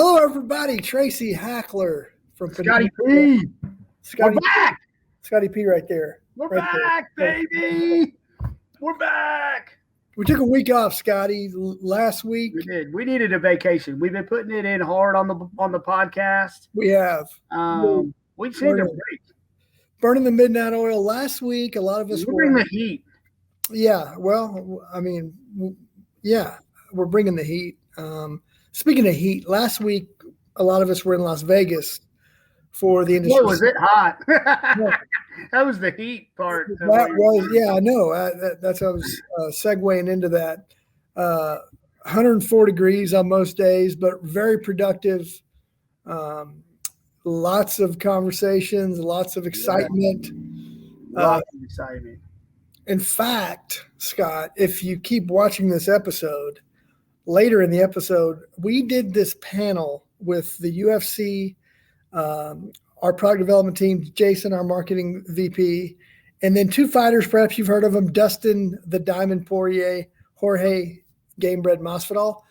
Hello, everybody. Tracy Hackler from Scotty P. Scotty We're back. Scotty P right there. We're Right back, there. baby. We're back. We took a week off, Scotty, last week. We did. We needed a vacation. We've been putting it in hard on the podcast. We have. We just need a break. Burning the midnight oil last week. A lot of us We're bringing the heat. Yeah. Well, I mean, yeah, we're bringing the heat. Speaking of heat, last week, a lot of us were in Las Vegas for the industry. Boy, was it hot. That was the heat part. That was, yeah, I know. That's how I was segueing into that. 104 degrees on most days, but very productive. Lots of conversations, lots of excitement. Lots of excitement. In fact, Scott, if you keep watching this episode, later in the episode, we did this panel with the UFC, our product development team, Jason, our marketing VP, and then two fighters, perhaps you've heard of them, Dustin, the Diamond Poirier, Jorge, Gamebred Masvidal.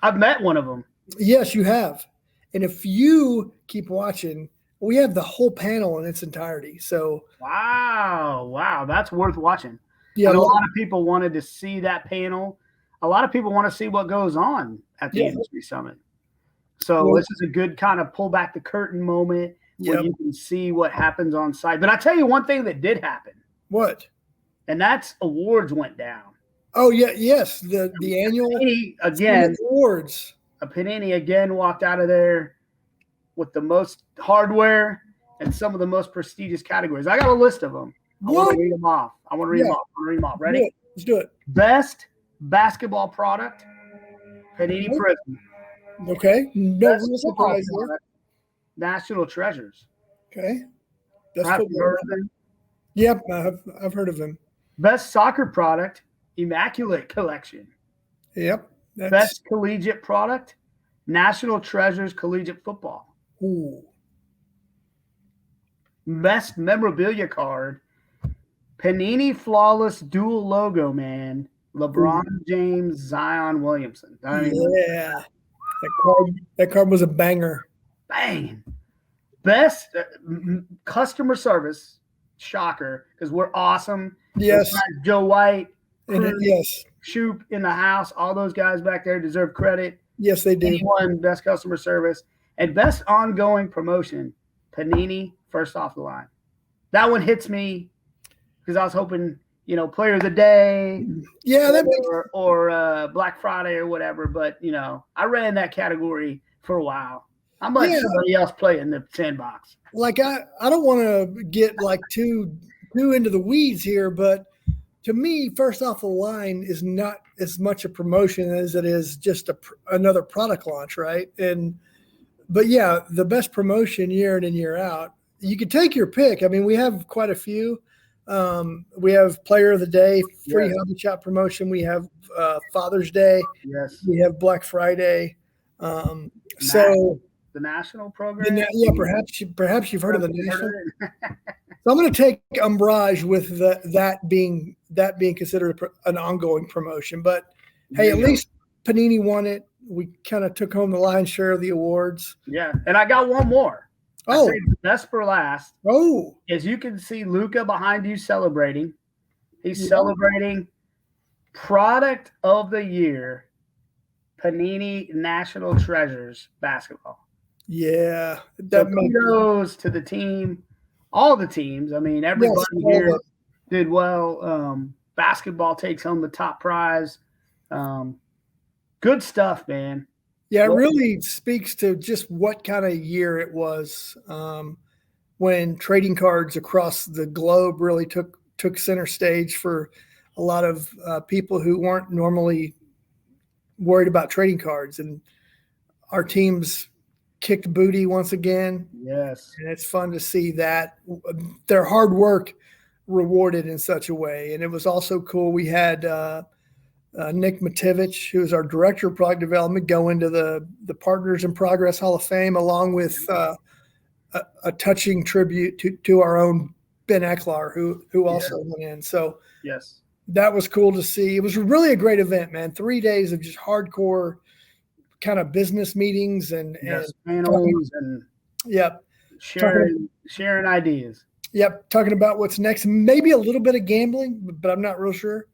I've met one of them. Yes, you have. And if you keep watching, we have the whole panel in its entirety. So Wow, that's worth watching. Yeah, and a lot of people wanted to see that panel. A lot of people want to see what goes on at the industry summit. So this is a good kind of pull back the curtain moment where you can see what happens on site. But I tell you one thing that did happen. What? And that's awards went down. Oh yeah, yes. The annual awards. Panini again walked out of there with the most hardware and some of the most prestigious categories. I got a list of them. I want to read them off. Ready? Let's do it. Best basketball product, Panini Prism. Okay. No real surprise there. National Treasures. Okay. Have you heard of them? Yep, I've heard of them. Best soccer product, Immaculate Collection. Yep. Best collegiate product, National Treasures Collegiate Football. Ooh. Best memorabilia card, Panini Flawless Dual Logo, man. LeBron James, Zion Williamson. That card was a banger. Bang. Best customer service, shocker, because we're awesome. Yes. Joe White, yes. Shoop in the house. All those guys back there deserve credit. Yes, they do. Anyone, best customer service. And best ongoing promotion, Panini, first off the line. That one hits me because I was hoping, player of the day. Yeah, or Black Friday or whatever. But, I ran that category for a while. I'm letting somebody else play in the sandbox. Like, I don't want to get like too into the weeds here, but to me, first off the line is not as much a promotion as it is just another product launch, right? But yeah, the best promotion year in and year out. You could take your pick. I mean, we have quite a few. We have Player of the Day, free Hobby Shop promotion. We have Father's Day. Yes. We have Black Friday. The national program. Perhaps you've heard of the national. So I'm going to take umbrage with that being considered an ongoing promotion. But hey, at least Panini won it. We kind of took home the lion's share of the awards. Yeah, and I got one more. Best for last. As you can see, Luca behind you celebrating. He's celebrating Product of the Year, Panini National Treasures basketball. Yeah, kudos to the team. All the teams. I mean, everybody here did well. Basketball takes home the top prize. Good stuff, man. Yeah, it really speaks to just what kind of year it was when trading cards across the globe really took center stage for a lot of people who weren't normally worried about trading cards. And our teams kicked booty once again. Yes. And it's fun to see that their hard work rewarded in such a way. And it was also cool. We had Nick Mativich, who is our director of product development, go into the Partners in Progress Hall of Fame, along with a touching tribute to our own Ben Ecklar, who also went in. So that was cool to see. It was really a great event, man. 3 days of just hardcore kind of business meetings and panels and sharing ideas. Yep, talking about what's next. Maybe a little bit of gambling, but I'm not real sure.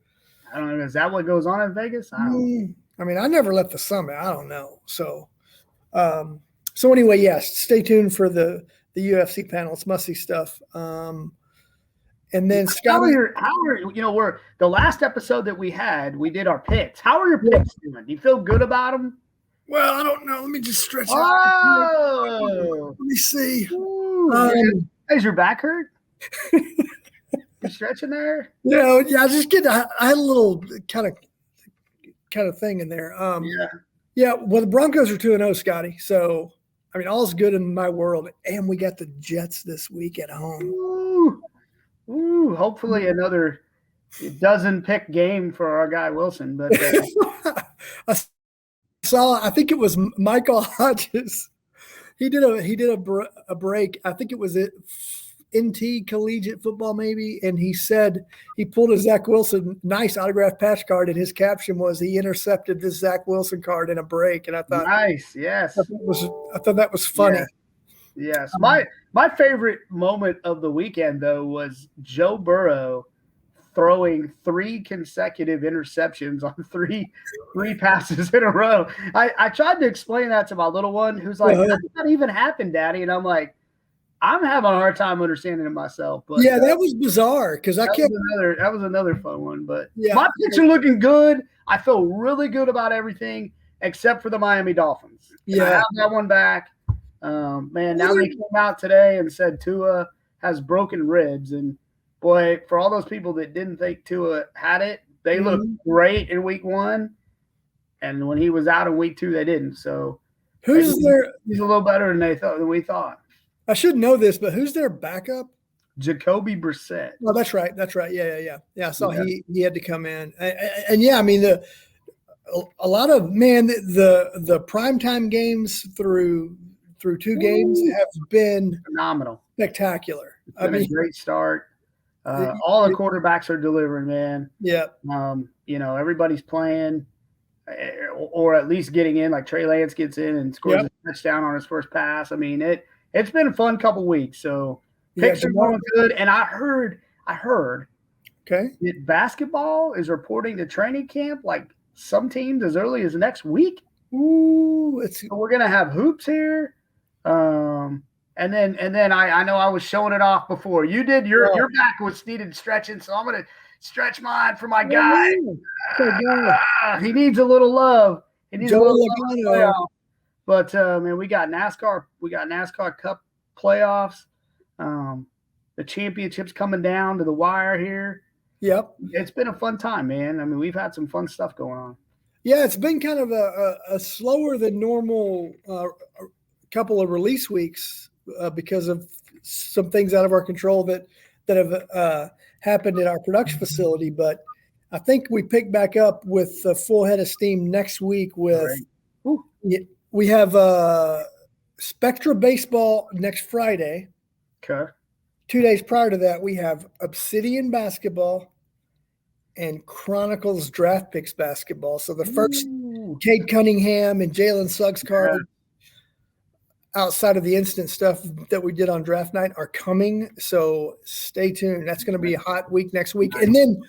I don't know. Is that what goes on in Vegas? I mean, I never left the summit. I don't know. So, anyway, yes, stay tuned for the UFC panel. It's must-see stuff. And then Scott, we're the last episode that we had, we did our picks. How are your picks doing? Do you feel good about them? Well, I don't know. Let me just stretch out. Let me see. Is your back hurt? You stretching there? Yeah. I just I had a little kind of thing in there. Yeah. Well, the Broncos are 2-0, Scotty. So, I mean, all's good in my world. And we got the Jets this week at home. Ooh, hopefully another dozen-pick game for our guy Wilson. But I think it was Michael Hodges. He did a break. I think it was at NT Collegiate Football maybe, and he said he pulled a Zach Wilson nice autographed patch card, and his caption was he intercepted this Zach Wilson card in a break. And I thought, nice, yes, I thought that was funny. Yes. My favorite moment of the weekend though was Joe Burrow throwing 3 consecutive interceptions on three passes in a row. I tried to explain that to my little one who's like, how did that even happen, Daddy? And I'm like, I'm having a hard time understanding it myself. But yeah, that was bizarre because that was another fun one. But my picks are looking good. I feel really good about everything except for the Miami Dolphins. I have that one back. Man, now they came out today and said Tua has broken ribs, and boy, for all those people that didn't think Tua had it, they looked great in week 1, and when he was out in week 2, they didn't. So he's a little better than we thought. I should know this, but who's their backup? Jacoby Brissett. Oh, that's right. Yeah. I saw he had to come in, and I mean a lot of the primetime games through 2 games have been phenomenal, spectacular. I mean, a great start. All the quarterbacks are delivering, man. Yeah. Everybody's playing, or at least getting in. Like Trey Lance gets in and scores a touchdown on his first pass. I mean, it's been a fun couple weeks. So picks are going good. And I heard. Okay. That basketball is reporting to training camp like some teams as early as next week. Ooh, so we're gonna have hoops here. And then I know I was showing it off before. You did your back was needed stretching, so I'm gonna stretch mine for my guy. He needs a little love. He needs a little love. But man, we got NASCAR Cup playoffs. The championship's coming down to the wire here. Yep. It's been a fun time, man. I mean, we've had some fun stuff going on. Yeah, it's been kind of a slower than normal couple of release weeks because of some things out of our control that have happened in our production facility. But I think we pick back up with a full head of steam next week with we have Spectra Baseball next Friday. Okay. 2 days prior to that, we have Obsidian Basketball and Chronicles Draft Picks Basketball. So the first Cade Cunningham and Jalen Suggs card outside of the instant stuff that we did on draft night are coming. So stay tuned. That's going to be a hot week next week. And then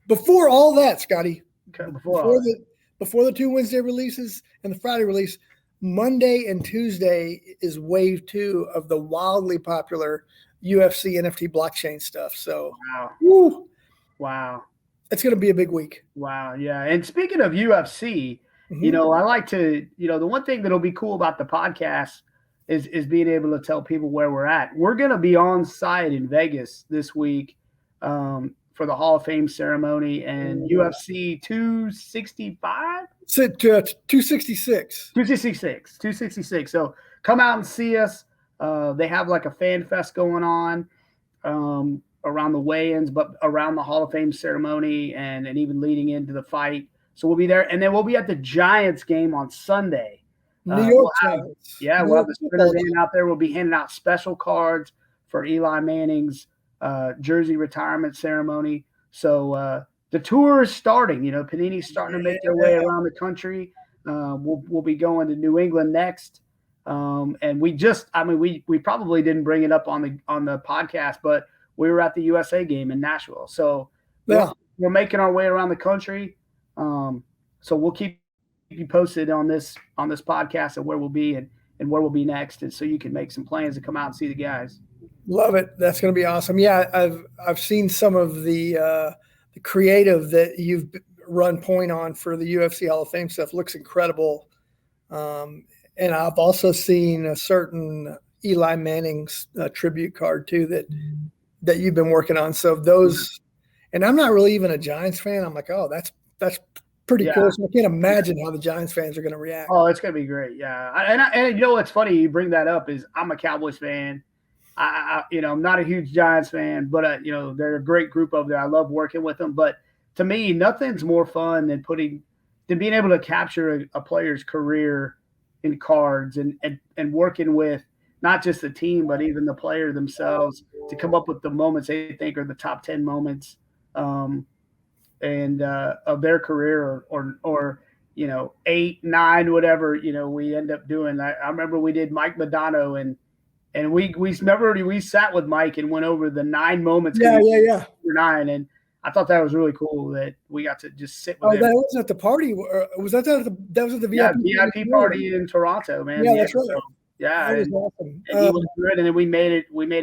before all that, Scotty, before the 2 Wednesday releases and the Friday release, Monday and Tuesday is wave 2 of the wildly popular UFC NFT blockchain stuff. So, wow. It's going to be a big week. Wow. Yeah. And speaking of UFC, I like to, the one thing that'll be cool about the podcast is being able to tell people where we're at. We're going to be on site in Vegas this week for the Hall of Fame ceremony and UFC 265? 266. 266. So come out and see us. They have like a fan fest going on around the weigh-ins, but around the Hall of Fame ceremony and even leading into the fight. So we'll be there. And then we'll be at the Giants game on Sunday. New York Giants. We'll have the Sprinter Band out there. We'll be handing out special cards for Eli Manning's jersey retirement ceremony. So the tour is starting. Panini's starting to make their way around the country. We'll be going to New England next. And we probably didn't bring it up on the podcast, but we were at the USA game in Nashville. So we're making our way around the country. So we'll keep you posted on this podcast and where we'll be and where we'll be next. And so you can make some plans to come out and see the guys. Love it. That's going to be awesome. Yeah. I've seen some of the creative that you've run point on for the UFC Hall of Fame stuff. Looks incredible. And I've also seen a certain Eli Manning's tribute card too that you've been working on. So those, and I'm not really even a Giants fan. I'm like, oh, that's pretty cool. So I can't imagine how the Giants fans are going to react. Oh, it's going to be great. Yeah. And you know what's funny? You bring that up is I'm a Cowboys fan. I'm not a huge Giants fan, but they're a great group over there. I love working with them. But to me, nothing's more fun than being able to capture a player's career in cards and working with not just the team, but even the player themselves to come up with the moments they think are the top 10 moments of their career or 8, 9, whatever, we end up doing. I remember we did Mike Madonna and we sat with Mike and went over the 9 moments. Yeah. 9. And I thought that was really cool that we got to just sit with him. That was at the party. Was that at the VIP party in Toronto, man. Yeah, that's right. So, yeah, that was awesome. And he was good, and then we made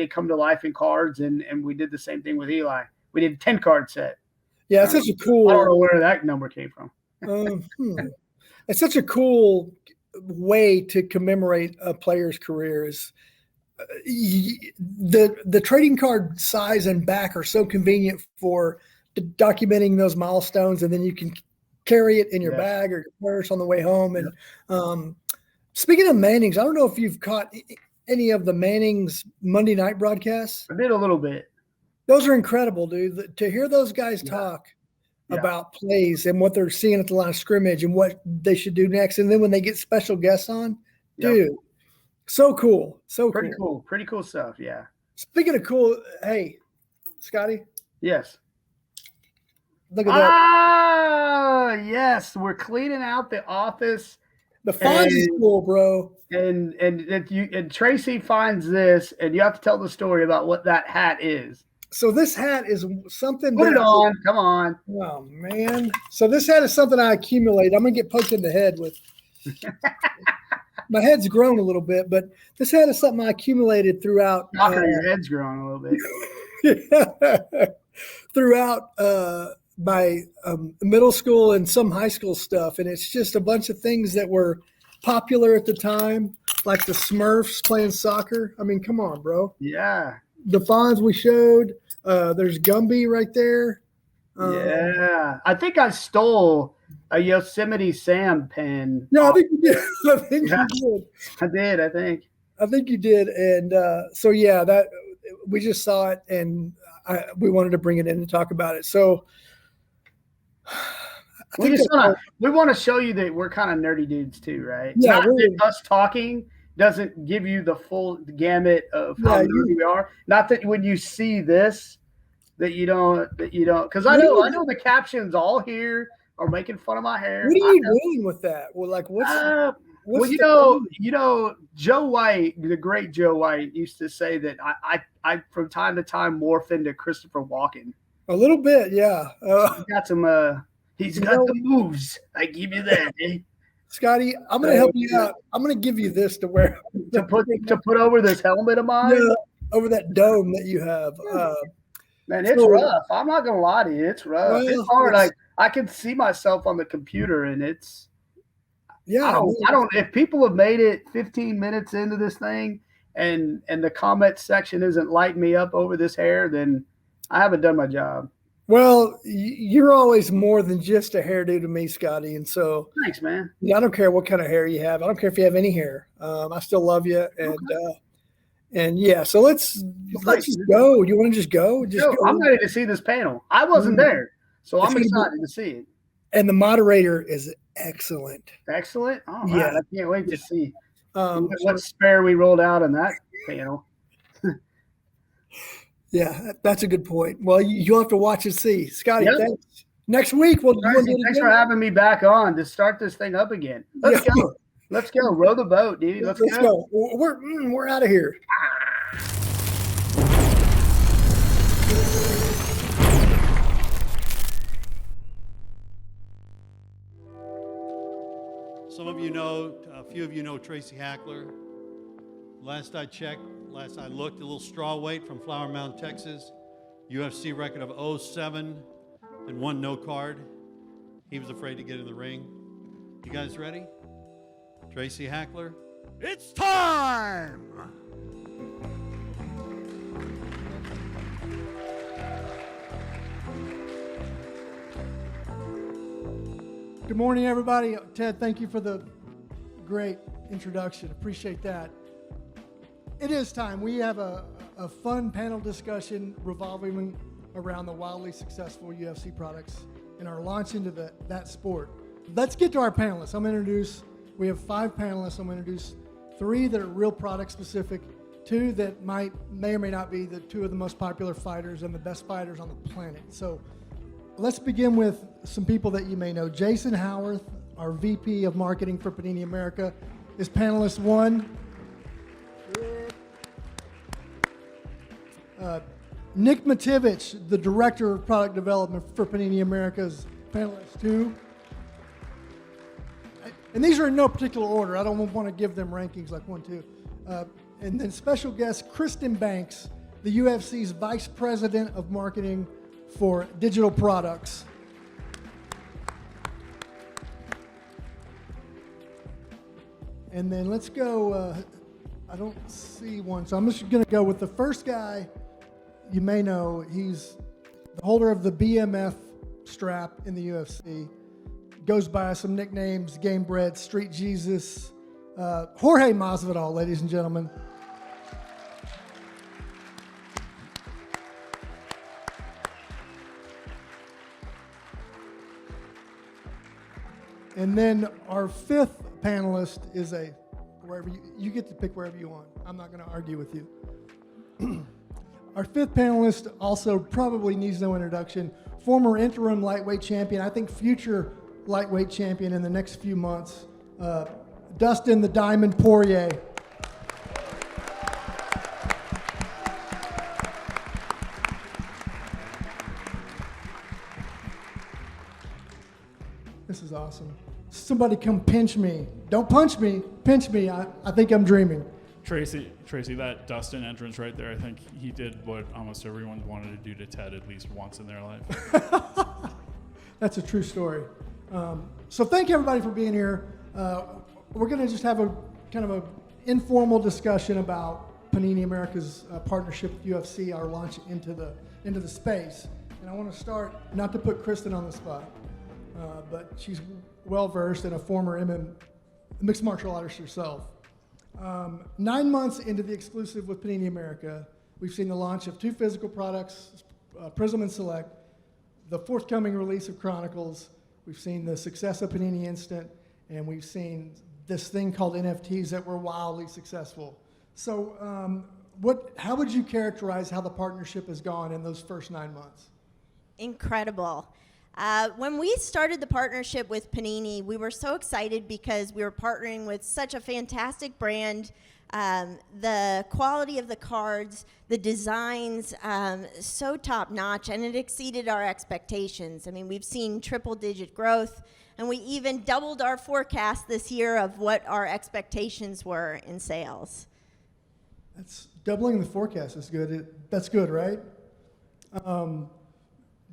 it come to life in cards, and we did the same thing with Eli. We did a 10-card set. Yeah, it's such a cool. I don't know where that number came from. It's such a cool way to commemorate a player's career. Is the trading card size and back are so convenient for documenting those milestones, and then you can carry it in your bag or your purse on the way home. And speaking of Mannings, I don't know if you've caught any of the Mannings Monday night broadcasts. I did a little bit. Those are incredible, dude. To hear those guys talk about plays and what they're seeing at the line of scrimmage and what they should do next. And then when they get special guests on, dude, so cool. Pretty cool stuff. Yeah. Speaking of cool, hey, Scotty. Yes. Look at that. Ah, yes. We're cleaning out the office. The font is cool, bro. And Tracy finds this, and you have to tell the story about what that hat is. So this hat is something. Put it on. Come on. Oh, man. So this hat is something I accumulate. I'm going to get poked in the head with. My head's grown a little bit, but this hat is something I accumulated throughout. Your head's grown a little bit. Throughout my middle school and some high school stuff. And it's just a bunch of things that were popular at the time, like the Smurfs playing soccer. I mean, come on, bro. Yeah. The Fonz we showed. There's Gumby right there. Yeah. I think I stole a Yosemite Sam pen. No, I think you did. I think you did. And so, yeah, that we just saw it and we wanted to bring it in and talk about it. So we want to show you that we're kind of nerdy dudes too, right? Yeah, not really. that us talking doesn't give you the full gamut of how nerdy we are. Not that when you see this, that you don't, because I know the captions all here are making fun of my hair. What are you doing with that? Well, like what's Joe White, the great Joe White, used to say that I from time to time morph into Christopher Walken. A little bit, yeah. He's got the moves. I give you that, eh? Scotty, I'm going to help you out. I'm going to give you this to wear to put over this helmet of mine. Yeah, over that dome that you have. Man, it's rough. I'm not going to lie to you. It's rough. Well, it's hard. I can see myself on the computer, and it's. Yeah, I don't. If people have made it 15 minutes into this thing, and the comment section isn't lighting me up over this hair, then I haven't done my job. Well, you're always more than just a hairdo to me, Scotty. And so, thanks, man. I don't care what kind of hair you have. I don't care if you have any hair. I still love you. And yeah, so let's just go. You want to just go? Go. I'm ready to see this panel. I wasn't there, so I'm excited to see it. And the moderator is excellent. Excellent? Oh, yeah. I can't wait to see what spare we rolled out on that panel. Yeah, that's a good point. Well, you'll have to watch and see. Scotty, thanks. Next week we'll do it again. Thanks for having me back on to start this thing up again. Let's go. Let's go. Row the boat, dude. Let's go. We're out of here. Some of you know, a few of you know Tracy Hackler. Last I looked, a little straw weight from Flower Mound, Texas. UFC record of 0-7 and 1 no card. He was afraid to get in the ring. You guys ready? Tracy Hackler. It's time! Good morning, everybody. Ted, thank you for the great introduction. Appreciate that. It is time. We have a fun panel discussion revolving around the wildly successful UFC products and our launch into that sport. Let's get to our panelists. We have 5 panelists. I'm going to introduce 3 that are real product specific, 2 that may or may not be the 2 of the most popular fighters and the best fighters on the planet. So let's begin with some people that you may know. Jason Howarth, our VP of Marketing for Panini America, is panelist 1. Nick Mativich, the Director of Product Development for Panini America, is panelist 2. And these are in no particular order. I don't want to give them rankings like 1, 2. And then special guest Kristen Banks, the UFC's Vice President of Marketing for digital products. And then let's go, I don't see one, so I'm just going to go with the first guy you may know. He's the holder of the BMF strap in the UFC. Goes by some nicknames, Game Bread, Street Jesus, Jorge Masvidal, ladies and gentlemen. And then our 5th panelist is wherever you get to pick wherever you want. I'm not going to argue with you. Our 5th panelist also probably needs no introduction. Former interim lightweight champion, I think future lightweight champion in the next few months, Dustin the Diamond Poirier. This is awesome. Somebody come pinch me. Don't punch me, pinch me. I think I'm dreaming. Tracy, that Dustin entrance right there, I think he did what almost everyone wanted to do to Ted at least once in their life. That's a true story. So thank you everybody for being here. We're going to just have a kind of an informal discussion about Panini America's partnership with UFC, our launch into the space. And I want to start, not to put Kristen on the spot, but she's well-versed and a former mixed martial artist herself. 9 months into the exclusive with Panini America, we've seen the launch of 2 physical products, Prism and Select, the forthcoming release of Chronicles. We've seen the success of Panini Instant, and we've seen this thing called NFTs that were wildly successful. So how would you characterize how the partnership has gone in those first 9 months? Incredible. When we started the partnership with Panini, we were so excited because we were partnering with such a fantastic brand. The quality of the cards, the designs, so top notch, and it exceeded our expectations. I mean, we've seen triple-digit growth, and we even doubled our forecast this year of what our expectations were in sales. That's doubling the forecast is good. That's good, right?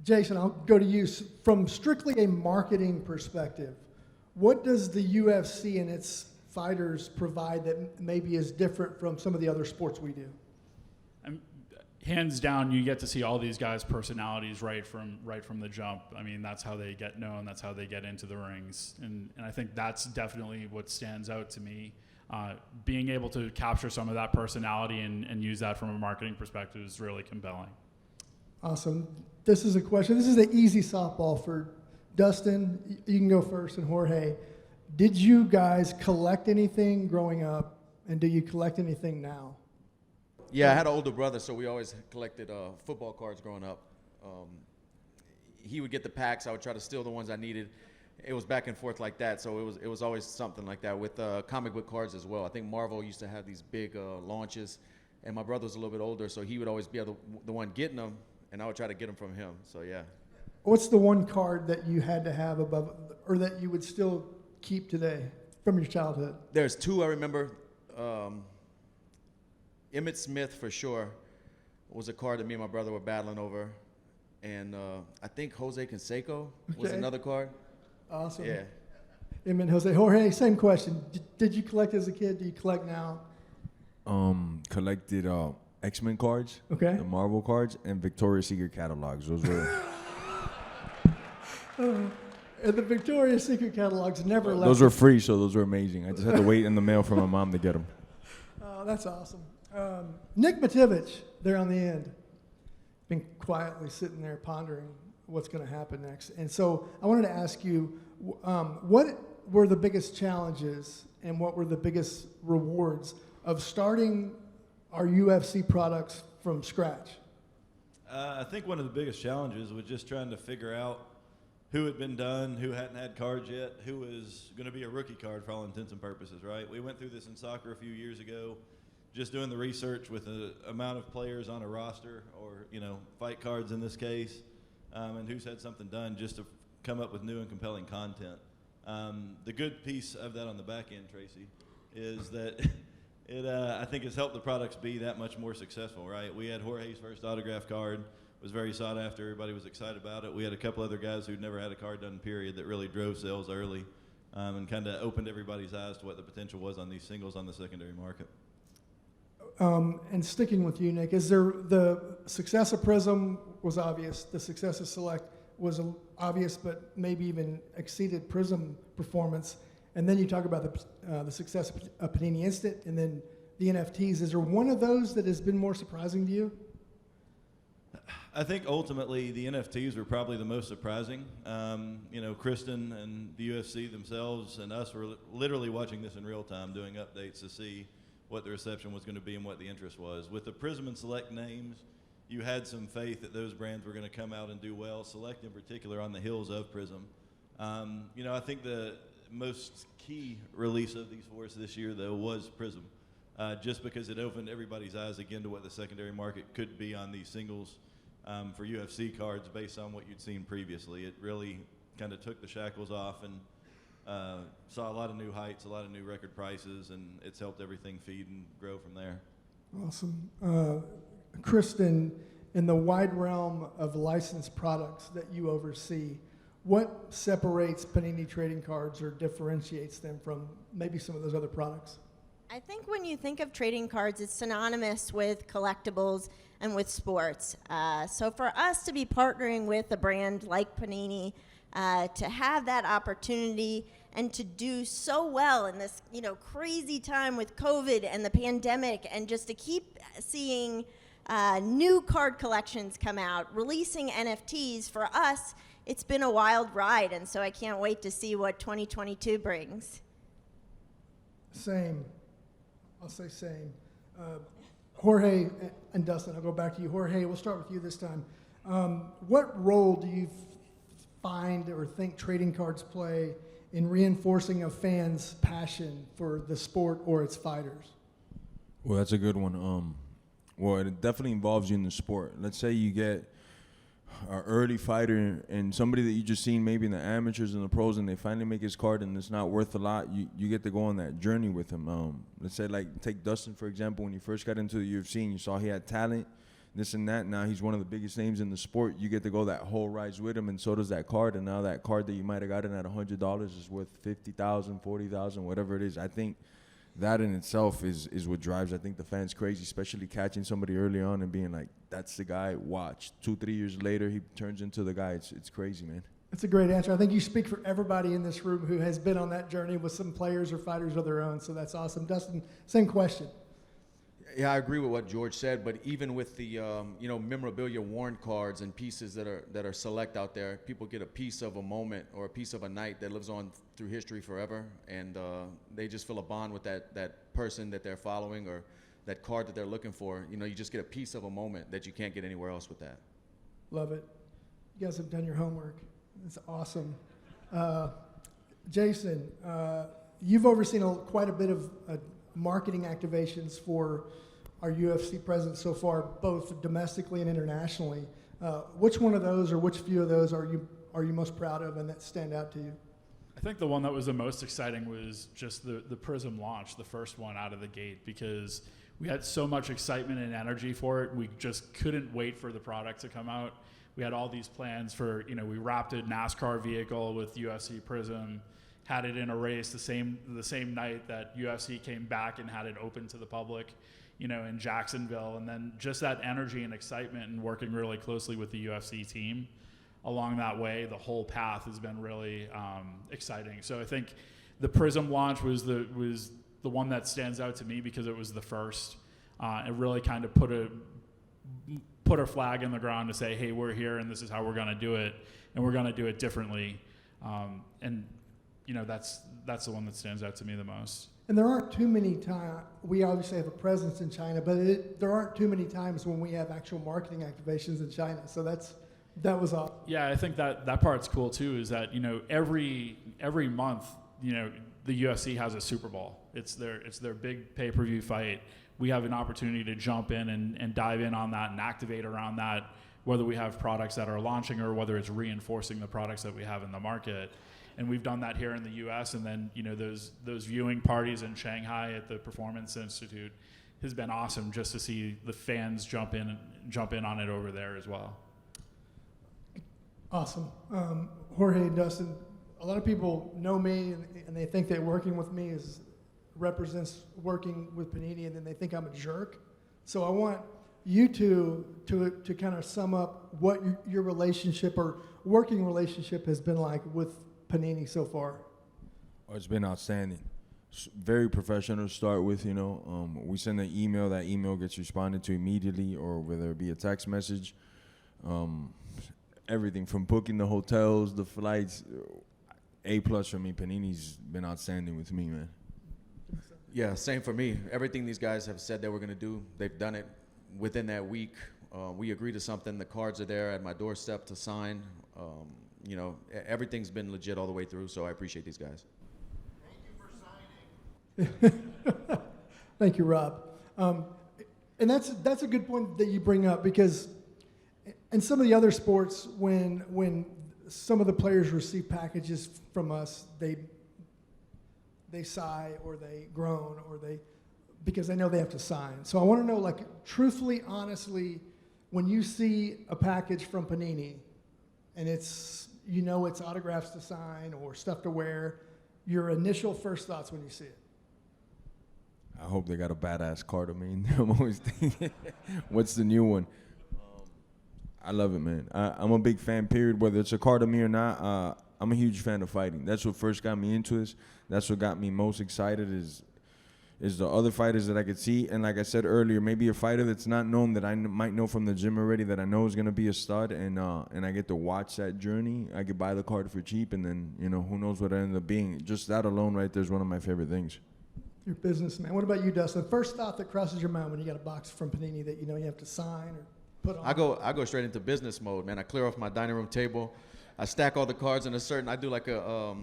Jason, I'll go to you. From strictly a marketing perspective, what does the UFC and its fighters provide that maybe is different from some of the other sports we do? Hands down, you get to see all these guys' personalities right from the jump. I mean, that's how they get known. That's how they get into the rings. And I think that's definitely what stands out to me. Being able to capture some of that personality and use that from a marketing perspective is really compelling. Awesome. This is a question. This is an easy softball for Dustin. You can go first, and Jorge. Did you guys collect anything growing up, and do you collect anything now? Yeah, I had an older brother, so we always collected football cards growing up. he would get the packs. I would try to steal the ones I needed. It was back and forth like that. So it was always something like that with comic book cards as well. I think Marvel used to have these big launches, and my brother was a little bit older, so he would always be the one getting them, and I would try to get them from him. So yeah. What's the one card that you had to have above, or that you would still keep today from your childhood? There's two I remember. Emmitt Smith for sure was a card that me and my brother were battling over, and I think Jose Canseco was another card. Awesome. Yeah. Emmitt, Jose. Jorge, same question. Did you collect as a kid? Do you collect now? Collected X-Men cards, okay, the Marvel cards, and Victoria's Secret catalogs. Those were. And the Victoria's Secret catalogs never left. Those were free, so those were amazing. I just had to wait in the mail for my mom to get them. Oh, that's awesome. Nick Mativich, there on the end, been quietly sitting there pondering what's going to happen next. And so I wanted to ask you, what were the biggest challenges and what were the biggest rewards of starting our UFC products from scratch? I think one of the biggest challenges was just trying to figure out who had been done, who hadn't had cards yet, who was going to be a rookie card for all intents and purposes, right? We went through this in soccer a few years ago, just doing the research with the amount of players on a roster, or, fight cards in this case, and who's had something done, just to come up with new and compelling content. The good piece of that on the back end, Tracy, is that I think it's helped the products be that much more successful, right? We had Jorge's first autograph card, was very sought after. Everybody was excited about it. We had a couple other guys who'd never had a card done, period, that really drove sales early, and kind of opened everybody's eyes to what the potential was on these singles on the secondary market. And sticking with you, Nick, is there the success of Prism was obvious. The success of Select was obvious, but maybe even exceeded Prism performance. And then you talk about the success of Panini Instant and then the NFTs. Is there one of those that has been more surprising to you? I think ultimately the NFTs were probably the most surprising. Kristen and the UFC themselves and us were literally watching this in real time, doing updates to see what the reception was going to be and what the interest was. With the Prism and Select names, you had some faith that those brands were going to come out and do well, Select in particular on the heels of Prism. I think the most key release of these for us this year, though, was Prism, just because it opened everybody's eyes again to what the secondary market could be on these singles for UFC cards based on what you'd seen previously. It really kind of took the shackles off and saw a lot of new heights, a lot of new record prices, and it's helped everything feed and grow from there. Awesome. Kristen, in the wide realm of licensed products that you oversee, what separates Panini trading cards or differentiates them from maybe some of those other products? I think when you think of trading cards, it's synonymous with collectibles and with sports. So for us to be partnering with a brand like Panini, to have that opportunity and to do so well in this, crazy time with COVID and the pandemic, and just to keep seeing new card collections come out, releasing NFTs, for us, it's been a wild ride, and so I can't wait to see what 2022 brings. Same. I'll say same. Jorge and Dustin, I'll go back to you. Jorge, we'll start with you this time. What role do you find or think trading cards play in reinforcing a fan's passion for the sport or its fighters? Well, that's a good one. Well, it definitely involves you in the sport. Let's say you get an early fighter and somebody that you just seen maybe in the amateurs and the pros, and they finally make his card and it's not worth a lot. You get to go on that journey with him. Let's say, like, take Dustin, for example. When he first got into the UFC and you saw he had talent, this and that, now he's one of the biggest names in the sport. You get to go that whole rise with him, and so does that card. And now that card that you might have gotten at $100 is worth $50,000, $40,000, whatever it is. I think that in itself is what drives, I think, the fans crazy, especially catching somebody early on and being like, that's the guy, watch. 2-3 years later, he turns into the guy. It's crazy, man. That's a great answer. I think you speak for everybody in this room who has been on that journey with some players or fighters of their own, so that's awesome. Dustin, same question. Yeah, I agree with what George said, but even with the memorabilia worn cards and pieces that are select out there, people get a piece of a moment or a piece of a night that lives on through history forever, and they just feel a bond with that person that they're following or that card that they're looking for. You just get a piece of a moment that you can't get anywhere else with that. Love it. You guys have done your homework. It's awesome. Jason, you've overseen quite a bit of marketing activations for our UFC presence so far, both domestically and internationally. Which one of those, or which few of those, are you most proud of and that stand out to you? I think the one that was the most exciting was just the Prism launch, the first one out of the gate, because we had so much excitement and energy for it. We just couldn't wait for the product to come out. We had all these plans for, we wrapped a NASCAR vehicle with UFC Prism, had it in a race the same night that UFC came back and had it open to the public, in Jacksonville. And then just that energy and excitement and working really closely with the UFC team along that way, the whole path has been really exciting. So I think the Prism launch was the one that stands out to me because it was the first. It really kind of put a flag in the ground to say, hey, we're here and this is how we're going to do it, and we're going to do it differently. That's the one that stands out to me the most. And there aren't too many times, we obviously have a presence in China, but there aren't too many times when we have actual marketing activations in China. So that was awesome. Yeah, I think that part's cool too, is that, every month, the UFC has a Super Bowl. It's their big pay-per-view fight. We have an opportunity to jump in and dive in on that and activate around that, whether we have products that are launching or whether it's reinforcing the products that we have in the market. And we've done that here in the U.S. And then, those viewing parties in Shanghai at the Performance Institute has been awesome, just to see the fans jump in on it over there as well. Awesome. Jorge and Dustin, a lot of people know me and they think that working with me represents working with Panini, and then they think I'm a jerk. So I want you two to kind of sum up what your relationship or working relationship has been like with Panini so far. Oh, it's been outstanding. Very professional to start with, we send an email, that email gets responded to immediately, or whether it be a text message. Everything from booking the hotels, the flights, A+ for me. Panini's been outstanding with me, man. Yeah, same for me. Everything these guys have said they were going to do, they've done it within that week. We agreed to something. The cards are there at my doorstep to sign. Everything's been legit all the way through, so I appreciate these guys. Thank you for signing. Thank you, Rob. And that's a good point that you bring up, because in some of the other sports, when some of the players receive packages from us, they sigh or they groan because they know they have to sign. So I want to know, truthfully, honestly, when you see a package from Panini and it's autographs to sign or stuff to wear, your initial first thoughts when you see it? I hope they got a badass card. I'm always thinking, what's the new one? I love it, man. I'm a big fan, period. Whether it's a card of me or not, I'm a huge fan of fighting. That's what first got me into this. That's what got me most excited is the other fighters that I could see. And like I said earlier, maybe a fighter that's not known that I might know from the gym already that I know is going to be a stud, and I get to watch that journey. I could buy the card for cheap, and then, who knows what it ends up being. Just that alone right there is one of my favorite things. You're a businessman. What about you, Dustin? First thought that crosses your mind when you got a box from Panini that you have to sign or put on? I go straight into business mode, man. I clear off my dining room table. I stack all the cards in I do like a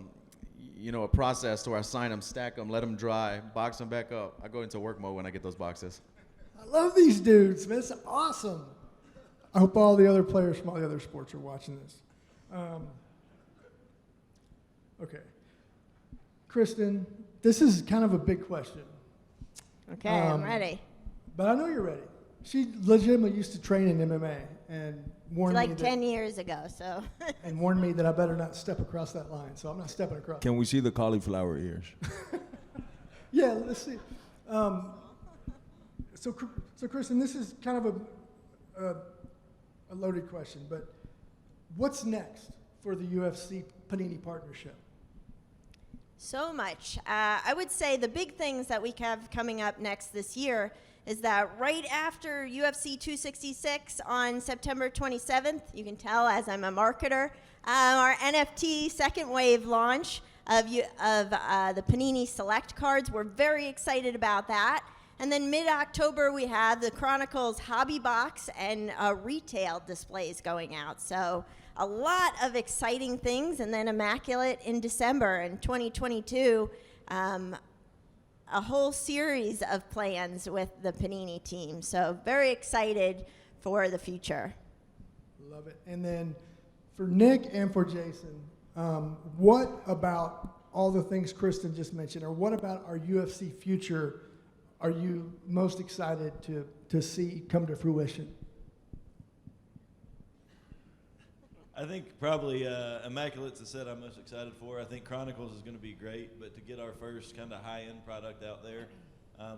process where I sign them, stack them, let them dry, box them back up. I go into work mode when I get those boxes. I love these dudes, man. It's awesome. I hope all the other players from all the other sports are watching this. Okay. Kristen, this is kind of a big question. Okay, I'm ready. But I know you're ready. She legitimately used to train in MMA and warned me 10 years ago, so. And warned me that I better not step across that line, so I'm not stepping across. Can we see the cauliflower ears? Yeah, let's see. So Kristen, this is kind of a loaded question, but what's next for the UFC Panini partnership? So much. I would say the big things that we have coming up next this year is that right after UFC 266 on September 27th, you can tell as I'm a marketer, our NFT second wave launch of the Panini Select cards. We're very excited about that. And then mid-October, we have the Chronicles Hobby Box and retail displays going out. So a lot of exciting things, and then Immaculate in December in 2022. A whole series of plans with the Panini team. So very excited for the future. Love it. And then for Nick and for Jason, what about all the things Kristen just mentioned, or what about our UFC future are you most excited to see come to fruition? I think probably Immaculate's the set I'm most excited for. I think Chronicles is going to be great, but to get our first kind of high-end product out there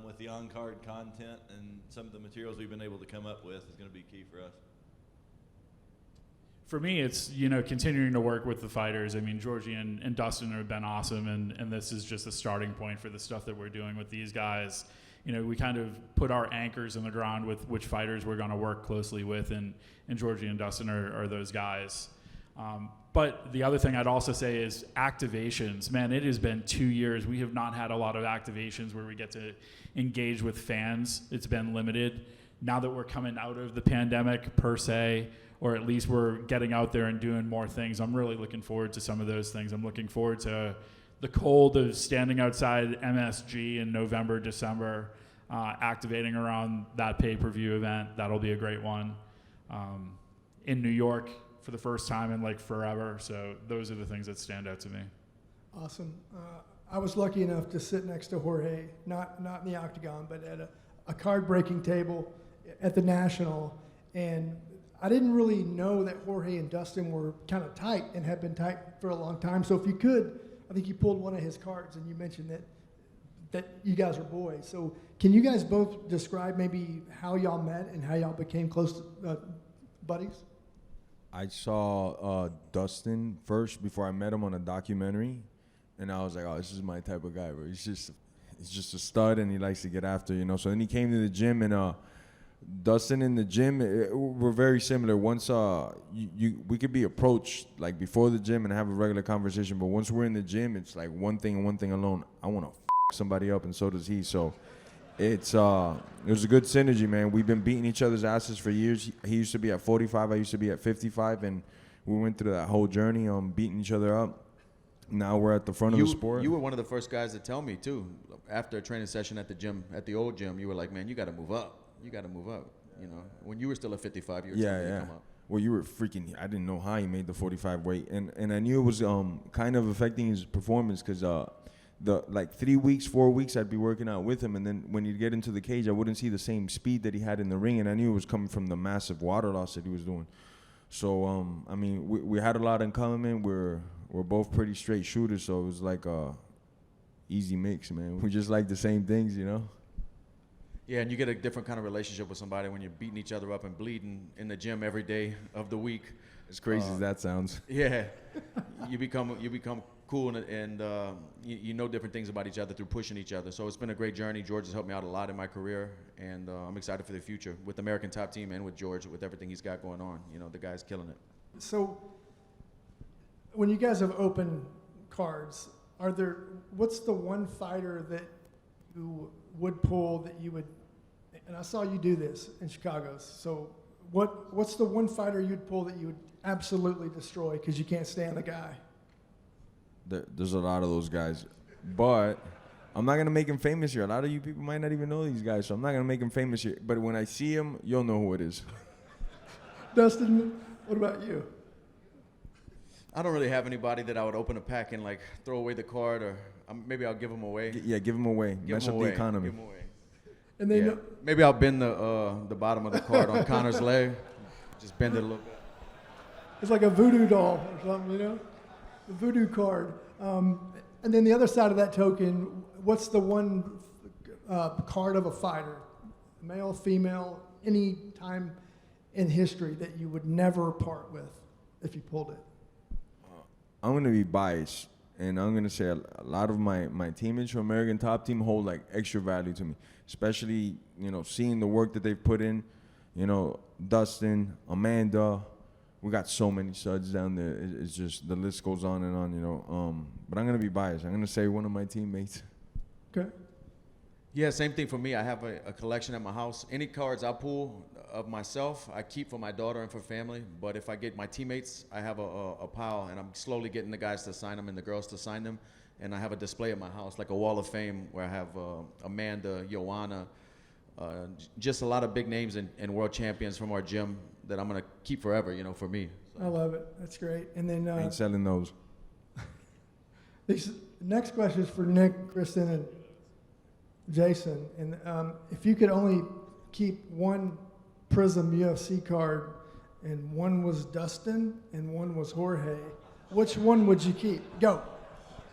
with the on-card content and some of the materials we've been able to come up with is going to be key for us. For me, it's, continuing to work with the fighters. I mean, Jorge and Dustin have been awesome, and this is just a starting point for the stuff that we're doing with these guys. We kind of put our anchors in the ground with which fighters we're going to work closely with, and Jorge and Dustin are those guys. But the other thing I'd also say is activations. Man, it has been 2 years. We have not had a lot of activations where we get to engage with fans. It's been limited. Now that we're coming out of the pandemic, per se, or at least we're getting out there and doing more things, I'm really looking forward to some of those things. I'm looking forward to the cold of standing outside MSG in November, December, activating around that pay-per-view event. That'll be a great one. In New York for the first time in like forever. So those are the things that stand out to me. Awesome. I was lucky enough to sit next to Jorge, not in the octagon, but at a card-breaking table at the National. And I didn't really know that Jorge and Dustin were kind of tight and had been tight for a long time. So if you could, I think you pulled one of his cards and you mentioned that you guys are boys. So can you guys both describe maybe how y'all met and how y'all became close buddies? I saw Dustin first before I met him on a documentary, and I was like, oh, this is my type of guy, bro. He's just a stud, and he likes to get after, So then he came to the gym, and Dustin in the gym, we're very similar. Once we could be approached like before the gym and have a regular conversation, but once we're in the gym, it's like one thing and one thing alone. I want to somebody up, and so does he. So it was a good synergy, man. We've been beating each other's asses for years. He used to be at 45, I used to be at 55, and we went through that whole journey beating each other up. Now we're at the front of the sport. You were one of the first guys to tell me too. After a training session at the gym, at the old gym, you were like, "Man, you got to move up. You got to move up." When you were still at 55, you were telling me to come up. Well, you were freaking. I didn't know how he made the 45 weight, and I knew it was kind of affecting his performance because the 3 weeks, 4 weeks, I'd be working out with him, and then when he'd get into the cage, I wouldn't see the same speed that he had in the ring, and I knew it was coming from the massive water loss that he was doing. So I mean, we had a lot in common. We're both pretty straight shooters, so it was like a easy mix, man. We just like the same things, Yeah, and you get a different kind of relationship with somebody when you're beating each other up and bleeding in the gym every day of the week. As crazy as that sounds. Yeah, you become cool and you know different things about each other through pushing each other. So it's been a great journey. George has helped me out a lot in my career, and I'm excited for the future with the American Top Team and with George, with everything he's got going on. The guy's killing it. So when you guys have open cards, what's the one fighter that you would pull that you would, and I saw you do this in Chicago, so what's the one fighter you'd pull that you would absolutely destroy because you can't stand the guy? There's a lot of those guys, but I'm not going to make him famous here. A lot of you people might not even know these guys, so I'm not going to make him famous here. But when I see him, you'll know who it is. Dustin, what about you? I don't really have anybody that I would open a pack and like throw away the card, or maybe I'll give them away. Yeah, give them away. Mess up the economy. Give them away. And then maybe I'll bend the bottom of the card on Connor's leg. Just bend it a little bit. It's like a voodoo doll or something, the voodoo card. And then the other side of that token, what's the one card of a fighter, male, female, any time in history that you would never part with if you pulled it? I'm going to be biased, and I'm going to say a lot of my teammates from American Top Team hold like extra value to me, especially, seeing the work that they've put in, Dustin, Amanda. We got so many studs down there. It's just, the list goes on and on, But I'm going to be biased. I'm going to say one of my teammates. Okay. Yeah, same thing for me. I have a collection at my house. Any cards I pull of myself, I keep for my daughter and for family. But if I get my teammates, I have a pile, and I'm slowly getting the guys to sign them and the girls to sign them. And I have a display at my house, like a wall of fame, where I have Amanda, Joanna, just a lot of big names and world champions from our gym that I'm going to keep forever, for me. So. I love it. That's great. And then I ain't selling those. These next question is for Nick, Kristen, and Jason. And if you could only keep one Prism UFC card, and one was Dustin and one was Jorge, which one would you keep? Go.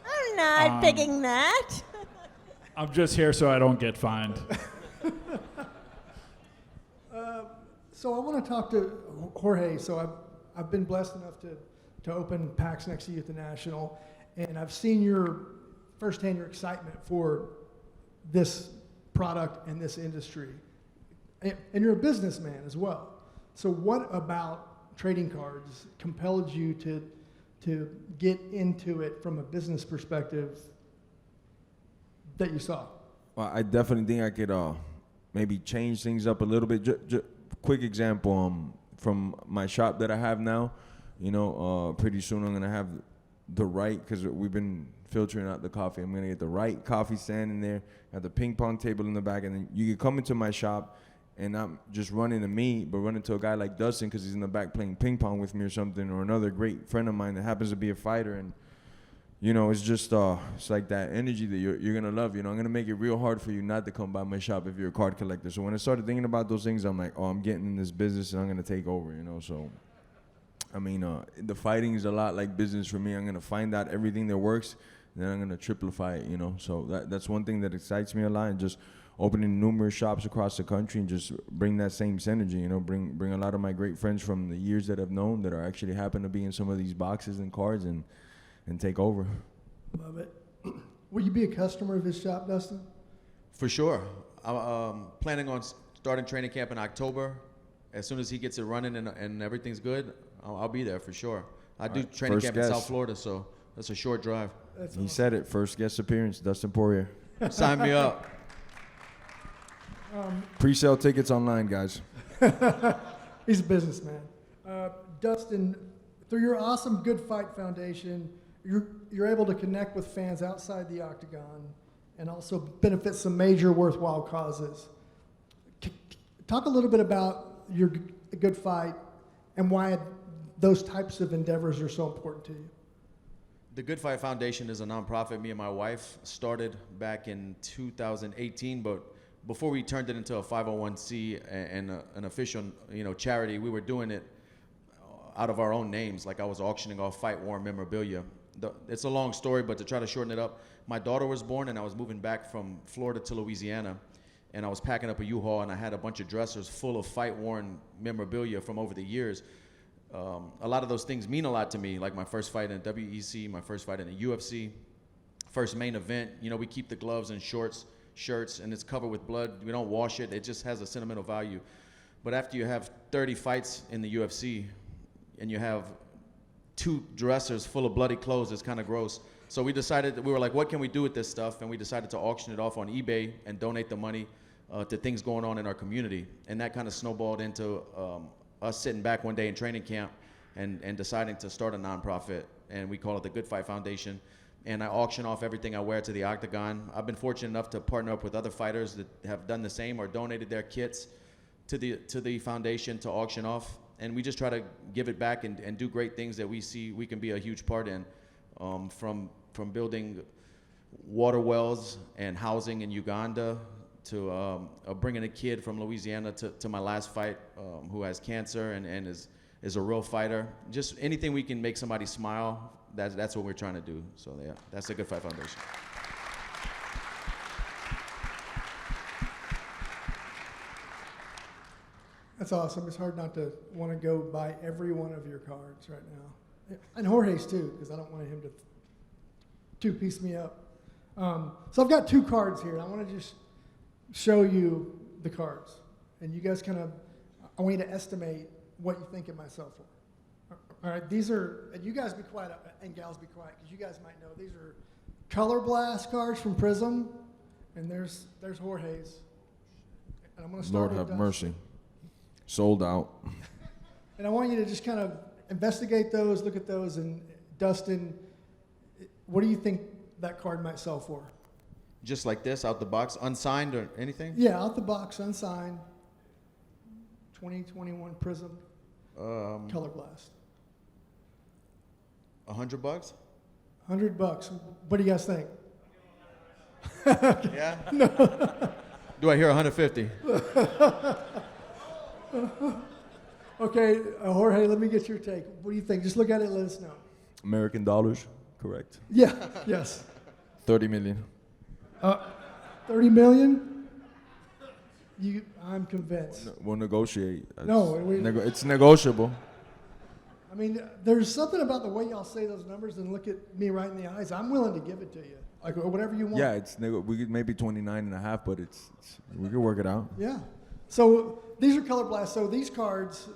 I'm not picking that. I'm just here so I don't get fined. So I want to talk to Jorge. So I've been blessed enough to open packs next to you at the National, and I've seen firsthand your excitement for this product and this industry. And you're a businessman as well. So what about trading cards compelled you to get into it from a business perspective that you saw? Well, I definitely think I could maybe change things up a little bit. Quick example, from my shop that I have now, pretty soon I'm going to have the right, because we've been filtering out the coffee, I'm going to get the right coffee stand in there, have the ping pong table in the back, and then you can come into my shop and not just run into me, but run into a guy like Dustin because he's in the back playing ping pong with me or something, or another great friend of mine that happens to be a fighter. And, it's just, it's like that energy that you're going to love. I'm going to make it real hard for you not to come by my shop if you're a card collector. So when I started thinking about those things, I'm like, I'm getting in this business and I'm going to take over, So, I mean, the fighting is a lot like business for me. I'm going to find out everything that works, and then I'm going to triplify it, So that's one thing that excites me a lot, and just opening numerous shops across the country and just bring that same synergy, bring a lot of my great friends from the years that I've known that are actually happen to be in some of these boxes and cards and take over. Love it. Will you be a customer of his shop, Dustin? For sure. I'm planning on starting training camp in October. As soon as he gets it running and everything's good, I'll be there for sure. I do training camp in South Florida, so that's a short drive. He said it. First guest appearance, Dustin Poirier. Sign me up. Pre-sale tickets online, guys. He's a businessman. Dustin, through your awesome Good Fight Foundation, you're able to connect with fans outside the octagon and also benefit some major worthwhile causes. Talk a little bit about your Good Fight and why those types of endeavors are so important to you. The Good Fight Foundation is a nonprofit me and my wife started back in 2018, but before we turned it into a 501c and an official, charity, we were doing it out of our own names. Like I was auctioning off fight-worn memorabilia. It's a long story, but to try to shorten it up, my daughter was born and I was moving back from Florida to Louisiana, and I was packing up a U-Haul and I had a bunch of dressers full of fight-worn memorabilia from over the years. A lot of those things mean a lot to me, like my first fight in WEC, my first fight in the UFC, first main event. We keep the gloves and shirts, and it's covered with blood. We don't wash it. It just has a sentimental value. But after you have 30 fights in the UFC and you have 2 dressers full of bloody clothes, it's kind of gross. So we were like, what can we do with this stuff? And we decided to auction it off on eBay and donate the money to things going on in our community. And that kind of snowballed into us sitting back one day in training camp and deciding to start a nonprofit. And we call it the Good Fight Foundation. And I auction off everything I wear to the octagon. I've been fortunate enough to partner up with other fighters that have done the same or donated their kits to the foundation to auction off. And we just try to give it back and do great things that we see we can be a huge part in, from building water wells and housing in Uganda to bringing a kid from Louisiana to my last fight who has cancer and is a real fighter. Just anything we can make somebody smile, that's what we're trying to do. So yeah, that's the Good Fight Foundation. That's awesome. It's hard not to want to go buy every one of your cards right now. And Jorge's too, because I don't want him to two-piece me up. So I've got 2 cards here, and I want to just show you the cards. And you guys I want you to estimate what you think it might sell for. All right, these are, and you guys be quiet, and gals be quiet, because you guys might know, these are Color Blast cards from Prism. And there's Jorge's. And I'm going to start Lord have Dustin. mercy. Sold out. And I want you to just kind of investigate those, look at those, and Dustin, what do you think that card might sell for? Just like this, out the box, unsigned or anything? Yeah, out the box, unsigned, 2021 Prism, Color Blast. $100? $100. What do you guys think? Yeah? No. Do I hear 150? Okay, Jorge, let me get your take. What do you think? Just look at it and let us know. American dollars, correct. Yeah, yes. 30 million. 30 million? I'm convinced. We'll negotiate. No, It's negotiable. I mean, there's something about the way y'all say those numbers and look at me right in the eyes. I'm willing to give it to you, like whatever you want. Yeah, we could maybe 29.5, but we could work it out. Yeah. So these are Color Blast. So these cards,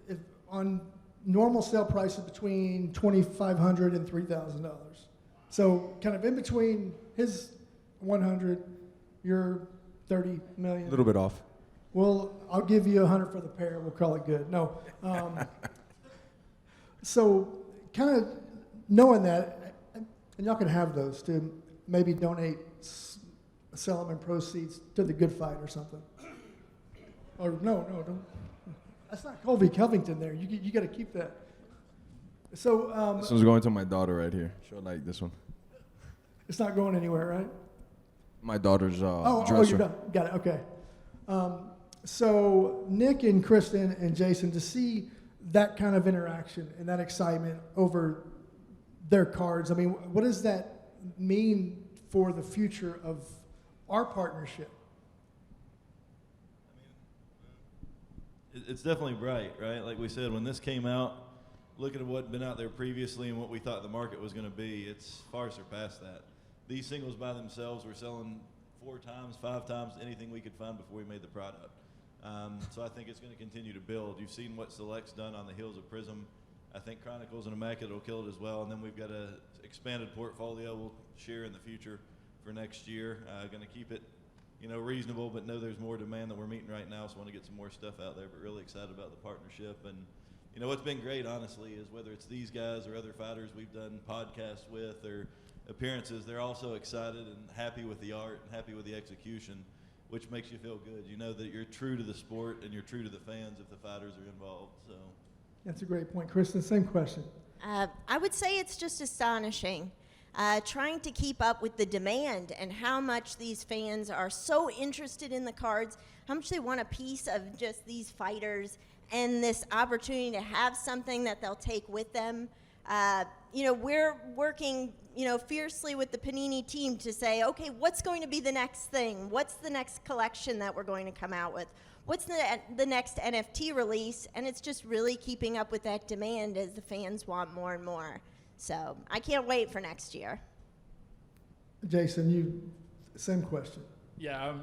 if on normal sale prices between $2,500 and $3,000. So kind of in between his 100, your 30 million. A little bit off. Well, I'll give you 100 for the pair. We'll call it good. No. So kind of knowing that, and y'all can have those to maybe donate, sell them in proceeds to the Good Fight or something. Or no, don't. That's not Colby Covington there. You got to keep that. So this one's going to my daughter right here. She'll like this one. It's not going anywhere, right? My daughter's Oh, dresser. you're done. Got it. Okay. So Nick and Kristen and Jason, to see that kind of interaction and that excitement over their cards, I mean, what does that mean for the future of our partnership? It's definitely bright, right? Like we said, when this came out, looking at what had been out there previously and what we thought the market was going to be, it's far surpassed that. These singles by themselves were selling 4 times, 5 times anything we could find before we made the product. So I think it's going to continue to build. You've seen what Select's done on the heels of Prism. I think Chronicles and Immaculate will kill it as well. And then we've got an expanded portfolio we'll share in the future for next year. Going to keep it, reasonable, but know there's more demand that we're meeting right now, so want to get some more stuff out there, but really excited about the partnership. And, what's been great, honestly, is whether it's these guys or other fighters we've done podcasts with or appearances, they're also excited and happy with the art and happy with the execution, which makes you feel good. You know that you're true to the sport and you're true to the fans if the fighters are involved. So That's a great point. Kristen, same question. I would say it's just astonishing. Trying to keep up with the demand and how much these fans are so interested in the cards, how much they want a piece of just these fighters and this opportunity to have something that they'll take with them. We're working, fiercely with the Panini team to say, okay, what's going to be the next thing? What's the next collection that we're going to come out with? What's the next NFT release? And it's just really keeping up with that demand as the fans want more and more. So I can't wait for next year. Jason, same question. Yeah,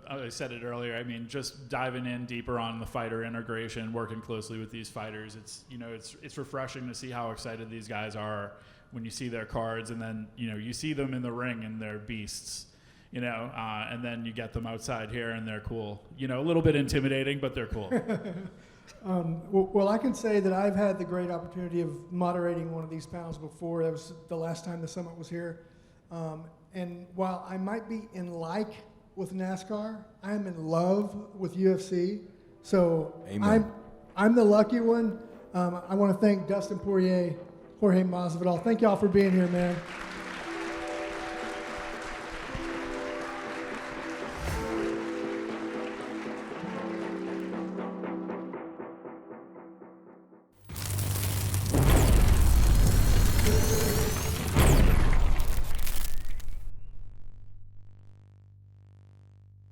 I said it earlier. I mean, just diving in deeper on the fighter integration, working closely with these fighters. It's refreshing to see how excited these guys are when you see their cards, and then you see them in the ring and they're beasts. And then you get them outside here and they're cool. A little bit intimidating, but they're cool. Well, I can say that I've had the great opportunity of moderating one of these panels before. That was the last time the summit was here. And while I might be in like with NASCAR, I am in love with UFC. So I'm the lucky one. I want to thank Dustin Poirier, Jorge Masvidal. Thank y'all for being here, man.